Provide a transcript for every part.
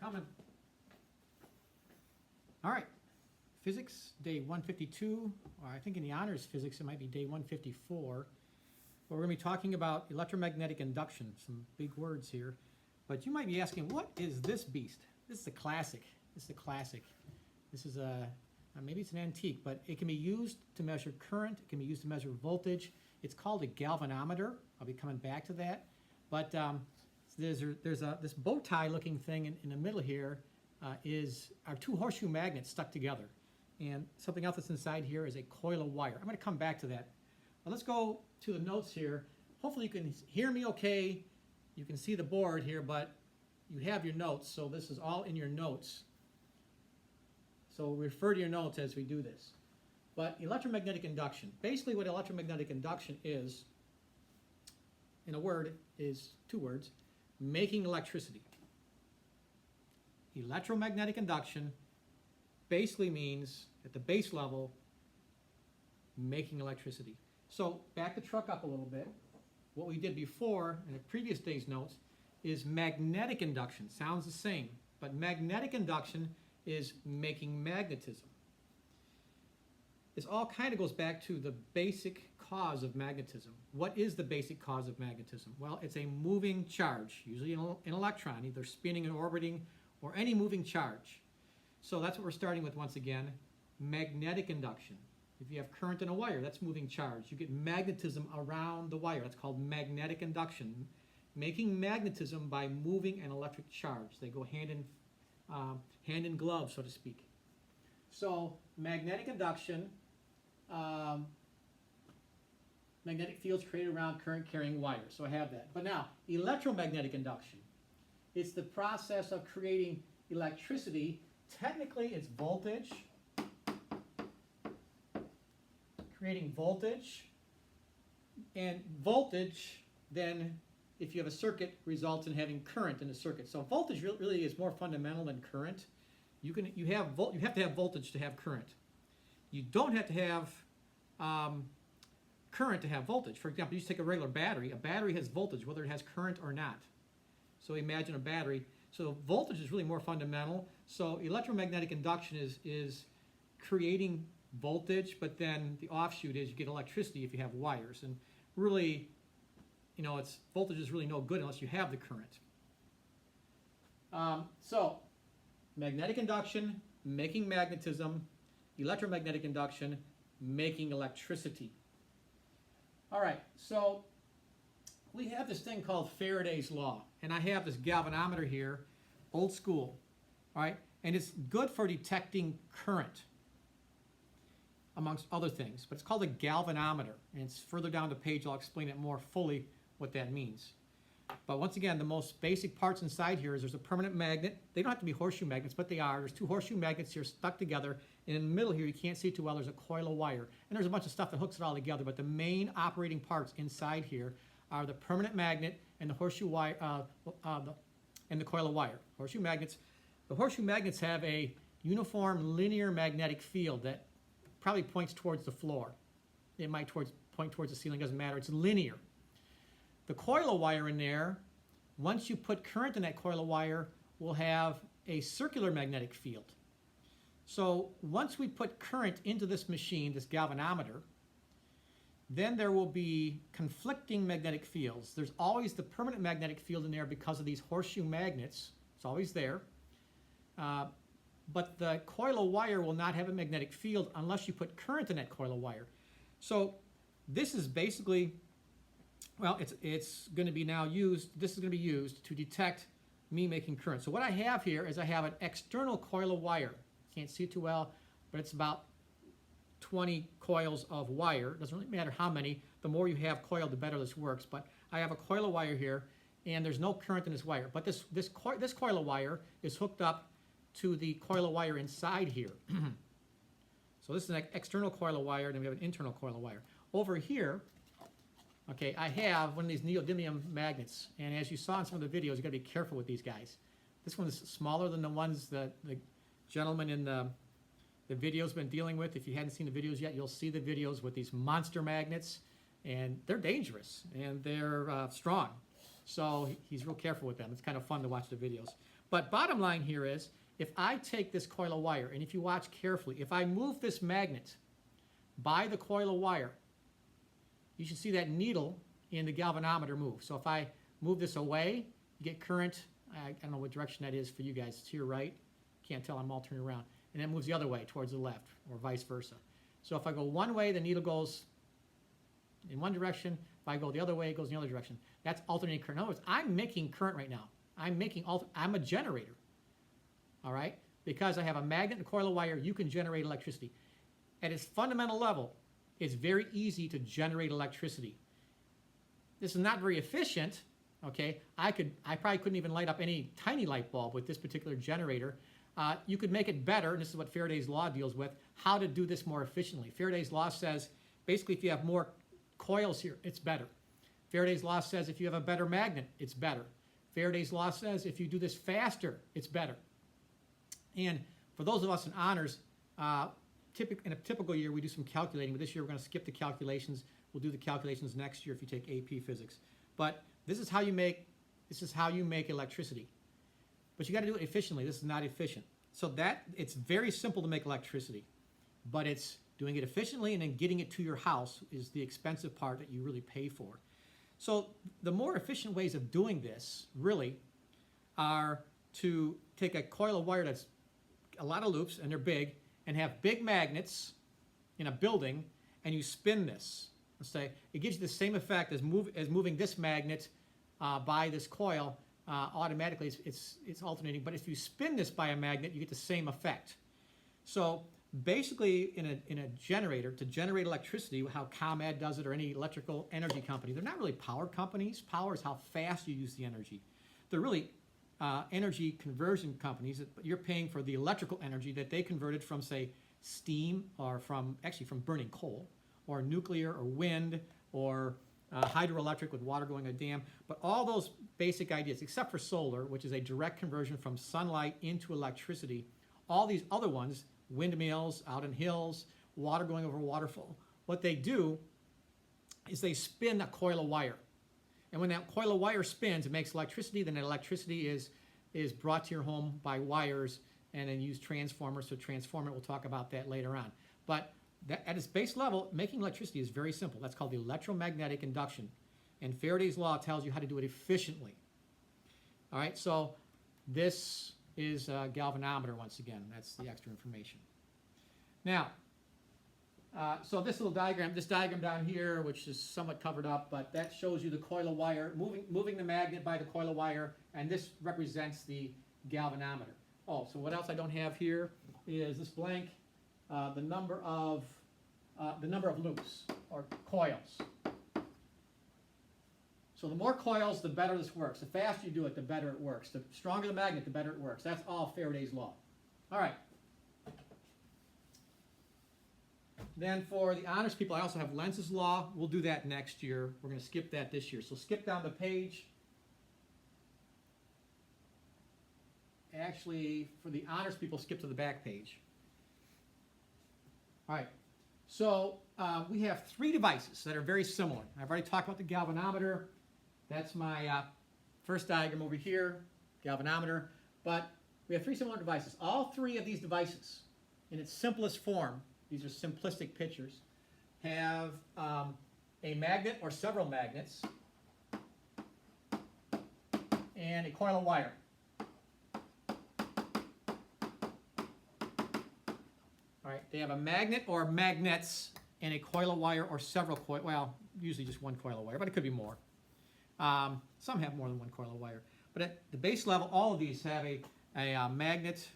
Coming. All right. Physics, day 152, or I think in the honors physics it might be day 154. But we're going to be talking about electromagnetic induction, some big words here. But you might be asking, what is this beast? This is a classic. This is a classic. This is a, maybe it's an antique, but it can be used to measure current. It can be used to measure voltage. It's called a galvanometer. I'll be coming back to that. But there's this bow tie looking thing in the middle here are two horseshoe magnets stuck together. And something else that's inside here is a coil of wire. I'm going to come back to that. Well, let's go to the notes here. Hopefully you can hear me okay. You can see the board here, but you have your notes, so this is all in your notes. So refer to your notes as we do this. But electromagnetic induction, basically what electromagnetic induction is, in a word, is two words, making electricity. Electromagnetic induction basically means, at the base level, making electricity. So back the truck up a little bit. What we did before in the previous day's notes is magnetic induction. Sounds the same, but magnetic induction is making magnetism. This all kind of goes back to the basic cause of magnetism. What is the basic cause of magnetism? Well, it's a moving charge, usually an electron, either spinning and orbiting, or any moving charge. So that's what we're starting with once again, magnetic induction. If you have current in a wire, that's moving charge. You get magnetism around the wire. That's called magnetic induction. Making magnetism by moving an electric charge. They go hand in glove, so to speak. So magnetic induction, magnetic fields created around current carrying wires. So I have that. But now, electromagnetic induction. It's the process of creating electricity. Technically, it's voltage. Creating voltage. And voltage, then, if you have a circuit, results in having current in the circuit. So voltage really is more fundamental than current. You have to have voltage to have current. You don't have to have current to have voltage. For example, you just take a regular battery. A battery has voltage, whether it has current or not. So imagine a battery. So voltage is really more fundamental. So electromagnetic induction is creating voltage, but then the offshoot is you get electricity if you have wires. And really, voltage is really no good unless you have the current. So magnetic induction, making magnetism, electromagnetic induction, making electricity. All right, so we have this thing called Faraday's law, and I have this galvanometer here, old school, all right, and it's good for detecting current, amongst other things, but it's called a galvanometer, and it's further down the page. I'll explain it more fully what that means. But once again, the most basic parts inside here is there's a permanent magnet. They don't have to be horseshoe magnets, but they are. There's two horseshoe magnets here stuck together. And in the middle here, you can't see too well, there's a coil of wire. And there's a bunch of stuff that hooks it all together, but the main operating parts inside here are the permanent magnet and the horseshoe wire, and the coil of wire. Horseshoe magnets. The horseshoe magnets have a uniform linear magnetic field that probably points towards the floor. It might point towards the ceiling, doesn't matter. It's linear. The coil of wire in there, once you put current in that coil of wire, will have a circular magnetic field. So once we put current into this machine, this galvanometer, then there will be conflicting magnetic fields. There's always the permanent magnetic field in there because of these horseshoe magnets. It's always there. But the coil of wire will not have a magnetic field unless you put current in that coil of wire. So this is basically, well, it's going to be now used, this is going to be used to detect me making current. So what I have here is I have an external coil of wire. Can't see it too well, but it's about 20 coils of wire. Doesn't really matter how many. The more you have coiled, the better this works. But I have a coil of wire here, and there's no current in this wire. But this coil of wire is hooked up to the coil of wire inside here. So this is an external coil of wire, and then we have an internal coil of wire. Over here, okay, I have one of these neodymium magnets, and as you saw in some of the videos, you got to be careful with these guys. This one is smaller than the ones that the gentleman in the video's been dealing with. If you hadn't seen the videos yet, you'll see the videos with these monster magnets, and they're dangerous, and they're strong. So he's real careful with them. It's kind of fun to watch the videos. But bottom line here is, if I take this coil of wire, and if you watch carefully, if I move this magnet by the coil of wire, you should see that needle in the galvanometer move. So if I move this away, you get current. I don't know what direction that is for you guys. It's to your right. Can't tell, I'm all turning around. And then it moves the other way, towards the left, or vice versa. So if I go one way, the needle goes in one direction. If I go the other way, it goes in the other direction. That's alternating current. In other words, I'm making current right now. I'm a generator. All right? Because I have a magnet and a coil of wire, you can generate electricity. At its fundamental level, it's very easy to generate electricity. This is not very efficient. Okay, I probably couldn't even light up any tiny light bulb with this particular generator. You could make it better, and this is what Faraday's law deals with, how to do this more efficiently. Faraday's law says, basically, if you have more coils here, it's better. Faraday's law says if you have a better magnet, it's better. Faraday's law says if you do this faster, it's better. And for those of us in honors, in a typical year, we do some calculating, but this year we're going to skip the calculations. We'll do the calculations next year if you take AP Physics. But this is how you make electricity. But you got to do it efficiently. This is not efficient. So it's very simple to make electricity, but it's doing it efficiently and then getting it to your house is the expensive part that you really pay for. So the more efficient ways of doing this really are to take a coil of wire that's a lot of loops and they're big and have big magnets in a building and you spin this. Let's say it gives you the same effect as moving this magnet by this coil. Automatically it's alternating, but if you spin this by a magnet, you get the same effect. So basically in a generator, to generate electricity, how ComEd does it or any electrical energy company, they're not really power companies. Power is how fast you use the energy. They're really energy conversion companies, but you're paying for the electrical energy that they converted from, say, steam or from burning coal or nuclear or wind or hydroelectric with water going in a dam, but all those basic ideas, except for solar, which is a direct conversion from sunlight into electricity, all these other ones, windmills out in hills, water going over waterfall, what they do is they spin a coil of wire. And when that coil of wire spins, it makes electricity, then that electricity is brought to your home by wires and then use transformers to transform it. We'll talk about that later on. But at its base level, making electricity is very simple. That's called the electromagnetic induction. And Faraday's law tells you how to do it efficiently. All right, so this is a galvanometer once again. That's the extra information. Now, so this diagram down here, which is somewhat covered up, but that shows you the coil of wire, moving the magnet by the coil of wire, and this represents the galvanometer. Oh, so what else I don't have here is this blank. The number of loops or coils. So the more coils, the better this works. The faster you do it, the better it works. The stronger the magnet, the better it works. That's all Faraday's law. All right. Then for the honors people, I also have Lenz's law. We'll do that next year. We're going to skip that this year. So skip down the page. Actually, for the honors people, skip to the back page. All right, so we have three devices that are very similar. I've already talked about the galvanometer. That's my first diagram over here, galvanometer. But we have three similar devices. All three of these devices, in its simplest form, these are simplistic pictures, have a magnet or several magnets and a coil of wire. All right, they have a magnet or magnets and a coil of wire or several coil, well, usually just one coil of wire, but it could be more. Some have more than one coil of wire. But at the base level, all of these have a magnet,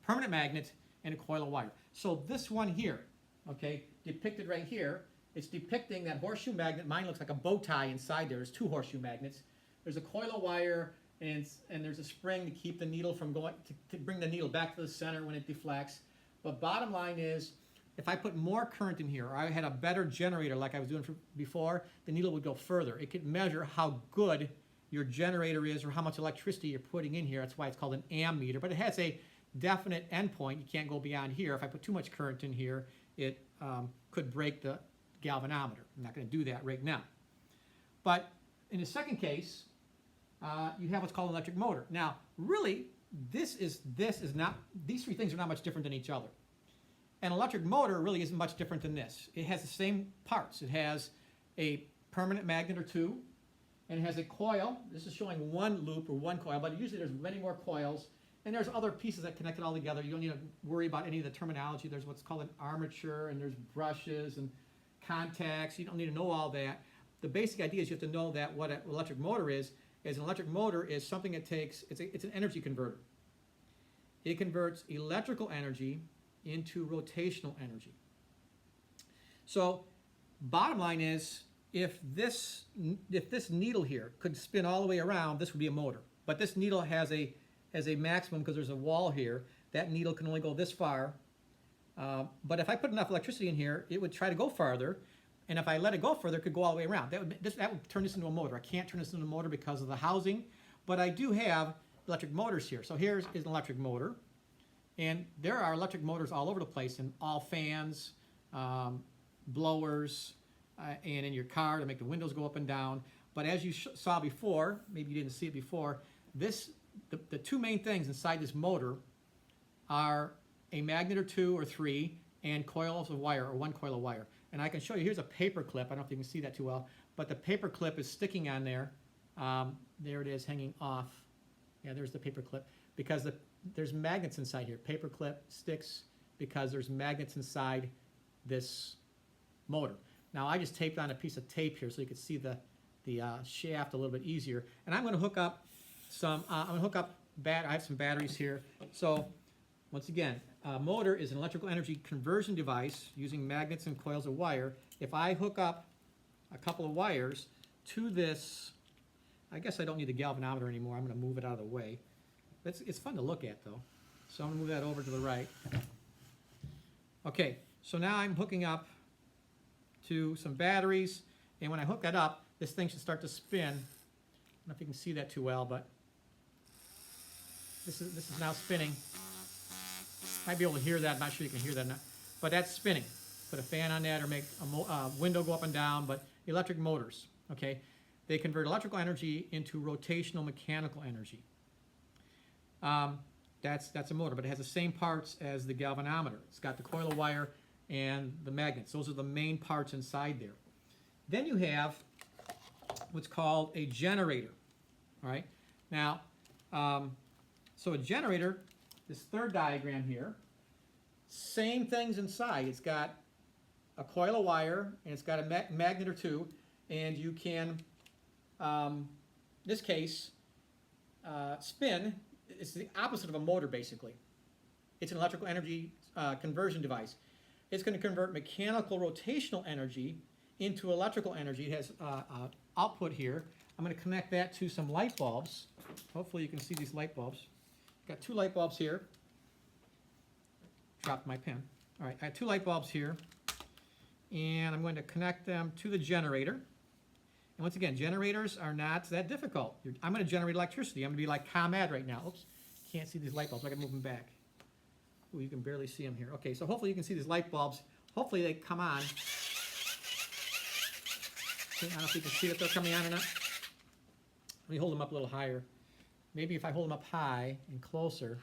permanent magnet, and a coil of wire. So this one here, okay, depicted right here, it's depicting that horseshoe magnet. Mine looks like a bow tie inside there. There's two horseshoe magnets. There's a coil of wire, and there's a spring to keep the needle from going, to bring the needle back to the center when it deflects. But bottom line is, if I put more current in here, or I had a better generator like I was doing before, the needle would go further. It could measure how good your generator is or how much electricity you're putting in here. That's why it's called an ammeter. But it has a definite endpoint. You can't go beyond here. If I put too much current in here, it could break the galvanometer. I'm not going to do that right now. But in the second case, you have what's called an electric motor. Now, really, this is not, these three things are not much different than each other. An electric motor really isn't much different than this. It has the same parts. It has a permanent magnet or two, and it has a coil. This is showing one loop or one coil, but usually there's many more coils, and there's other pieces that connect it all together. You don't need to worry about any of the terminology. There's what's called an armature, and there's brushes and contacts. You don't need to know all that. The basic idea is you have to know that what an electric motor is an electric motor is something that takes, it's an energy converter. It converts electrical energy into rotational energy. So bottom line is, if this needle here could spin all the way around, this would be a motor. But this needle has a maximum, because there's a wall here. That needle can only go this far. But if I put enough electricity in here, it would try to go farther. And if I let it go further, it could go all the way around. That would turn this into a motor. I can't turn this into a motor because of the housing, but I do have electric motors here. So here's an electric motor, and there are electric motors all over the place in all fans, blowers, and in your car to make the windows go up and down. But as you saw before, maybe you didn't see it before, the two main things inside this motor are a magnet or two or three and coils of wire, or one coil of wire. And I can show you, here's a paper clip. I don't know if you can see that too well, but the paper clip is sticking on there. There it is, hanging off. Yeah, there's the paper clip, because there's magnets inside here. Paper clip sticks because there's magnets inside this motor. Now I just taped on a piece of tape here so you can see the shaft a little bit easier. And I'm going to hook up some, I have some batteries here. So once again, a motor is an electrical energy conversion device using magnets and coils of wire. If I hook up a couple of wires to this, I guess I don't need the galvanometer anymore. I'm going to move it out of the way. It's fun to look at, though. So I'm going to move that over to the right. Okay, so now I'm hooking up to some batteries, and when I hook that up, this thing should start to spin. I don't know if you can see that too well, but this is now spinning. Might be able to hear that. I'm not sure you can hear that, but that's spinning. Put a fan on that, or make a window go up and down. But electric motors, okay, they convert electrical energy into rotational mechanical energy. That's a motor, but it has the same parts as the galvanometer. It's got the coil of wire and the magnets. Those are the main parts inside there. Then you have what's called a generator. All right. Now, so a generator, this third diagram here, same things inside. It's got a coil of wire, and it's got a magnet or two, and you can, in this case, spin. It's the opposite of a motor, basically. It's an electrical energy conversion device. It's going to convert mechanical rotational energy into electrical energy. It has output here. I'm going to connect that to some light bulbs. Hopefully you can see these light bulbs. Got two light bulbs here. Dropped my pen. All right, I have two light bulbs here, and I'm going to connect them to the generator. And once again, generators are not that difficult. I'm going to generate electricity. I'm going to be like ComEd right now. Oops, can't see these light bulbs. I got to move them back. Ooh, you can barely see them here. Okay, so hopefully you can see these light bulbs. Hopefully they come on. Okay, I don't know if you can see that they're coming on or not. Let me hold them up a little higher. Maybe if I hold them up high and closer.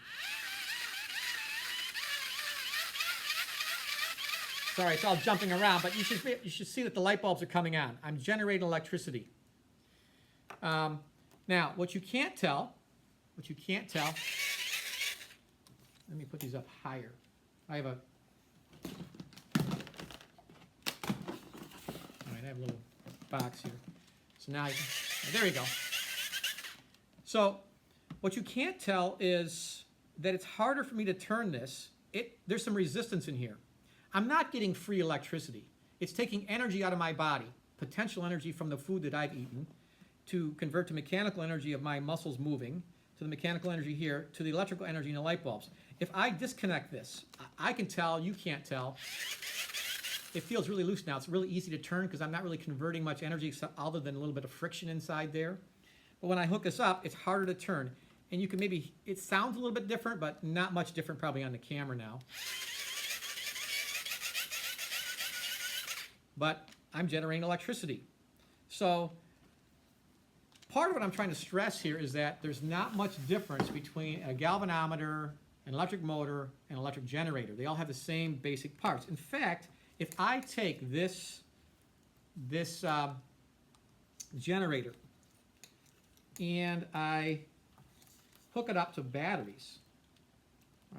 Sorry, it's all jumping around, but you should see that the light bulbs are coming on. I'm generating electricity. Now, what you can't tell, let me put these up higher. I have a little box here. So now there you go. So what you can't tell is that it's harder for me to turn this. There's some resistance in here. I'm not getting free electricity. It's taking energy out of my body, potential energy from the food that I've eaten, to convert to mechanical energy of my muscles moving, to the mechanical energy here, to the electrical energy in the light bulbs. If I disconnect this, I can tell, you can't tell. It feels really loose now. It's really easy to turn because I'm not really converting much energy other than a little bit of friction inside there. But when I hook this up, it's harder to turn. And you can maybe, it sounds a little bit different, but not much different probably on the camera now. But I'm generating electricity. So part of what I'm trying to stress here is that there's not much difference between a galvanometer, an electric motor, and an electric generator. They all have the same basic parts. In fact, if I take this generator and I hook it up to batteries,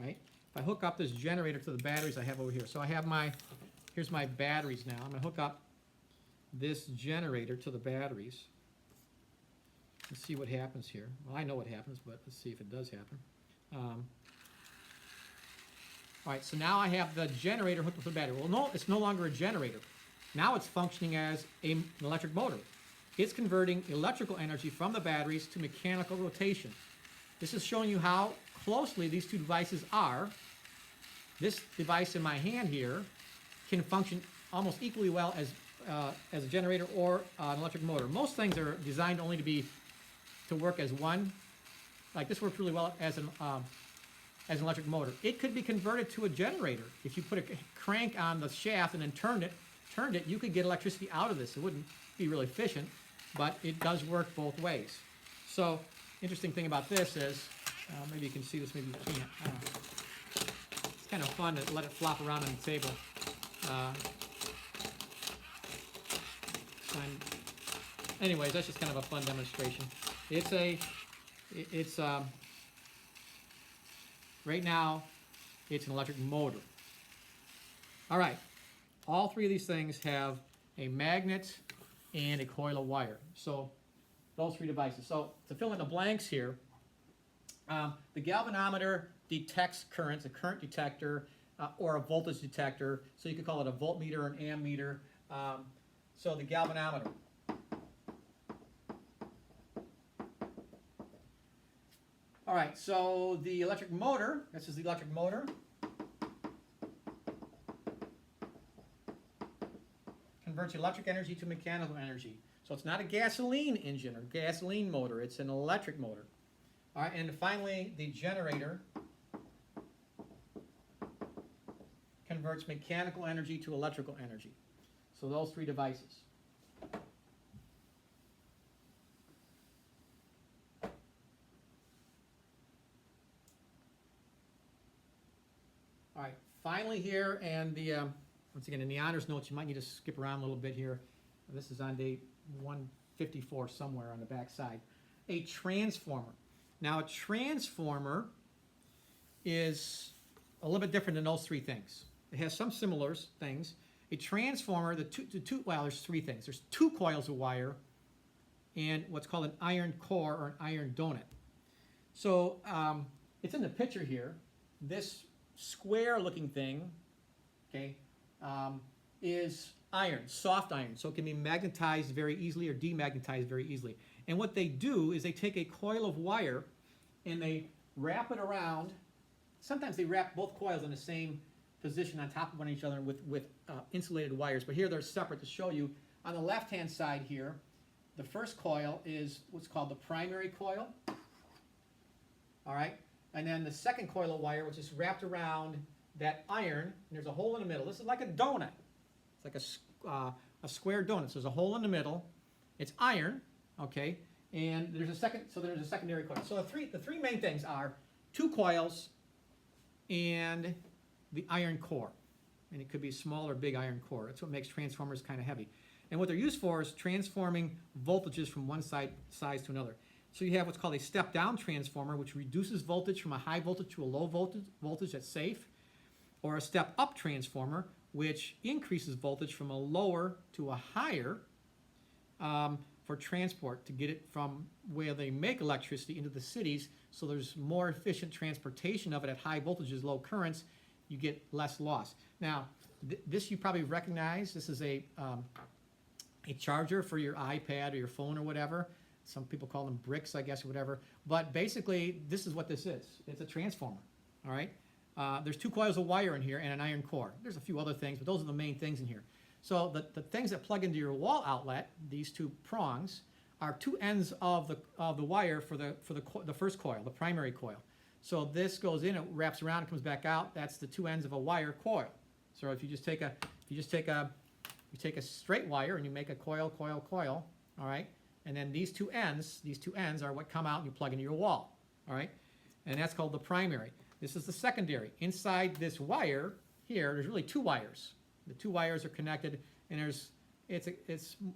right? If I hook up this generator to the batteries I have over here, so I have here's my batteries now. I'm going to hook up this generator to the batteries. Let's see what happens here. Well, I know what happens, but let's see if it does happen. All right, so now I have the generator hooked up to the battery. Well, no, it's no longer a generator. Now it's functioning as an electric motor. It's converting electrical energy from the batteries to mechanical rotation. This is showing you how closely these two devices are. This device in my hand here can function almost equally well as a generator or an electric motor. Most things are designed only to work as one. Like this works really well as an electric motor. It could be converted to a generator. If you put a crank on the shaft and then turned it, you could get electricity out of this. It wouldn't be really efficient, but it does work both ways. So, interesting thing about this is, maybe you can see this, maybe you can't. It's kind of fun to let it flop around on the table. Anyways, that's just kind of a fun demonstration. Right now, it's an electric motor. All right, all three of these things have a magnet and a coil of wire. So those three devices. So to fill in the blanks here, the galvanometer detects currents, a current detector, or a voltage detector. So you could call it a voltmeter or an ammeter. So the galvanometer. All right, so the electric motor, this is the electric motor. Converts electric energy to mechanical energy. So it's not a gasoline engine or gasoline motor, it's an electric motor. All right, and finally, the generator converts mechanical energy to electrical energy. So those three devices. All right, finally here, and once again, in the honors notes, you might need to skip around a little bit here. This is on day 154 somewhere on the back side. A transformer. Now, a transformer is a little bit different than those three things. It has some similar things. A transformer, well, there's three things. There's two coils of wire and what's called an iron core or an iron donut. So it's in the picture here. This square-looking thing, okay, is iron, soft iron, so it can be magnetized very easily or demagnetized very easily. And what they do is they take a coil of wire and they wrap it around. Sometimes they wrap both coils in the same position on top of one each other with insulated wires, but here they're separate to show you. On the left-hand side here, the first coil is what's called the primary coil. All right, and then the second coil of wire, which is wrapped around that iron, and there's a hole in the middle. This is like a donut. It's like a square donut. So there's a hole in the middle. It's iron, okay, and there's a secondary coil. So the three main things are two coils and the iron core. And it could be a small or big iron core. That's what makes transformers kind of heavy. And what they're used for is transforming voltages from one size to another. So you have what's called a step-down transformer, which reduces voltage from a high voltage to a low voltage that's safe, or a step-up transformer, which increases voltage from a lower to a higher for transport to get it from where they make electricity into the cities, so there's more efficient transportation of it at high voltages, low currents, you get less loss. Now, this you probably recognize. This is a charger for your iPad or your phone or whatever. Some people call them bricks, I guess, or whatever. But basically, this is what this is. It's a transformer, all right? There's two coils of wire in here and an iron core. There's a few other things, but those are the main things in here. So the things that plug into your wall outlet, these two prongs, are two ends of the wire for the first coil, the primary coil. So this goes in, it wraps around, it comes back out. That's the two ends of a wire coil. So if you take a straight wire and you make a coil, all right, And then these two ends are what come out and you plug into your wall. All right? And that's called the primary. This is the secondary. Inside this wire here, there's really two wires. The two wires are connected, and it's a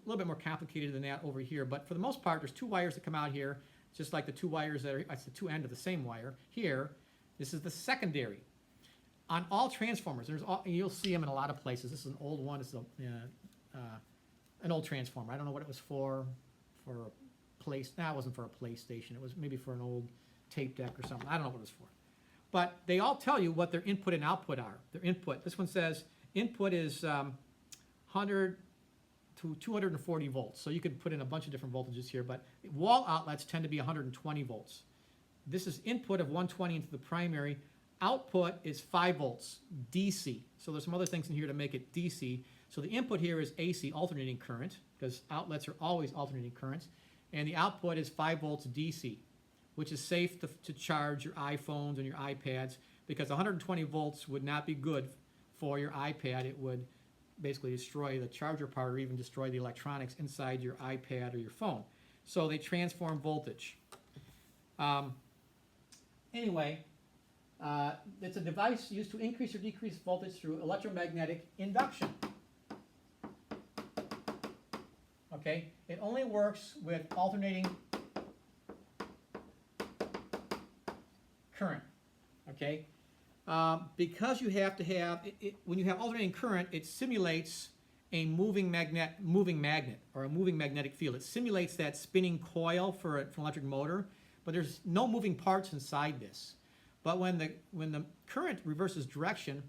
little bit more complicated than that over here. But for the most part, there's two wires that come out here, just like the two wires that's the two ends of the same wire. Here, this is the secondary. On all transformers, you'll see them in a lot of places. This is an old one. This is an old transformer. I don't know what it was for a place. No, it wasn't for a PlayStation. It was maybe for an old tape deck or something. I don't know what it was for. But they all tell you what their input and output are. Their input, this one says input is 100 to 240 volts. So you could put in a bunch of different voltages here, but wall outlets tend to be 120 volts. This is input of 120 into the primary. Output is 5 volts, DC. So there's some other things in here to make it DC. So the input here is AC, alternating current, because outlets are always alternating currents. And the output is 5 volts DC, which is safe to charge your iPhones and your iPads, because 120 volts would not be good for your iPad. It would basically destroy the charger part or even destroy the electronics inside your iPad or your phone. So they transform voltage. Anyway, it's a device used to increase or decrease voltage through electromagnetic induction. Okay, it only works with alternating current. Okay, because you have to have when you have alternating current, it simulates a moving magnet or a moving magnetic field. It simulates that spinning coil for an electric motor, but there's no moving parts inside this. But when the current reverses direction,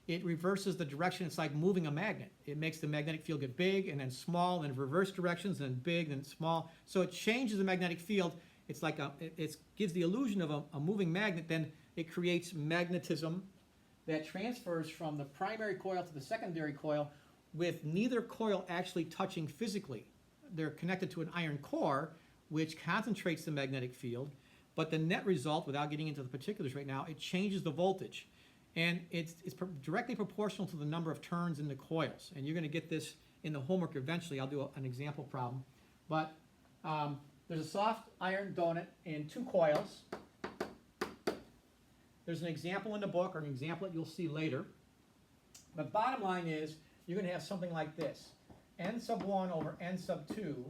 it reverses the direction. It's like moving a magnet. It makes the magnetic field get big and then small, and reverse directions, and then big and small. So it changes the magnetic field. It's like it gives the illusion of a moving magnet. Then it creates magnetism that transfers from the primary coil to the secondary coil, with neither coil actually touching physically. They're connected to an iron core, which concentrates the magnetic field. But the net result, without getting into the particulars right now, it changes the voltage. And it's directly proportional to the number of turns in the coils. And you're going to get this in the homework eventually. I'll do an example problem. But there's a soft iron donut and two coils. There's an example in the book, or an example that you'll see later. But bottom line is, you're going to have something like this. N sub 1 over N sub 2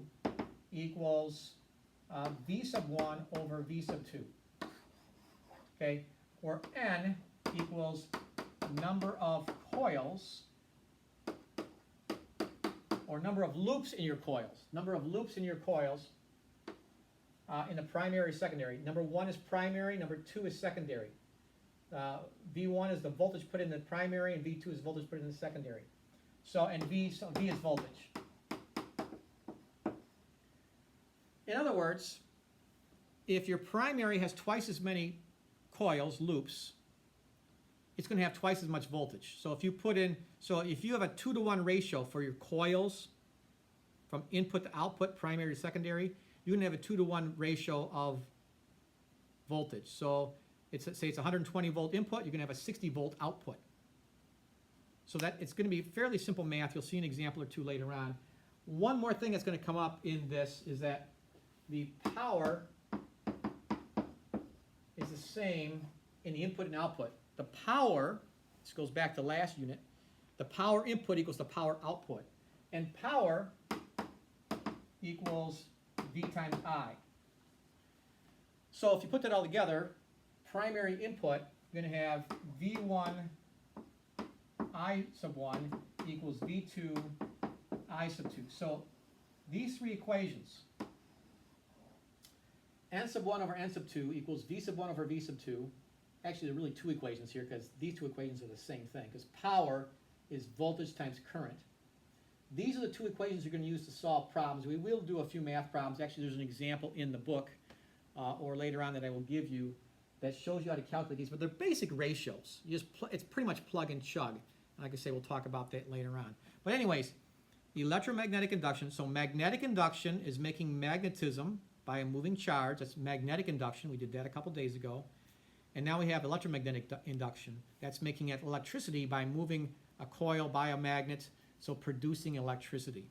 equals V sub 1 over V sub 2. Okay, where N equals number of coils, or number of loops in your coils. Number of loops in your coils in the primary, secondary. Number 1 is primary, number 2 is secondary. V1 is the voltage put in the primary, and V2 is voltage put in the secondary. So V is voltage. In other words, if your primary has twice as many coils, loops, it's going to have twice as much voltage. So if you if you have a 2-to-1 ratio for your coils from input to output, primary to secondary, you're going to have a 2-to-1 ratio of voltage. So say it's 120 volt input, you're going to have a 60 volt output. So that it's going to be fairly simple math. You'll see an example or two later on. One more thing that's going to come up in this is that the power is the same in the input and output. The power, this goes back to last unit, the power input equals the power output. And power equals V times I. So if you put that all together, primary input, you're going to have V1 I sub 1 equals V2 I sub 2. So these three equations, N sub 1 over N sub 2 equals V sub 1 over V sub 2. Actually, there are really two equations here, because these two equations are the same thing, because power is voltage times current. These are the two equations you're going to use to solve problems. We will do a few math problems. Actually, there's an example in the book or later on that I will give you that shows you how to calculate these, but they're basic ratios. It's pretty much plug and chug. Like I say, we'll talk about that later on. But anyways, electromagnetic induction. So magnetic induction is making magnetism by a moving charge. That's magnetic induction. We did that a couple days ago. And now we have electromagnetic induction. That's making electricity by moving a coil by a magnet, so producing electricity.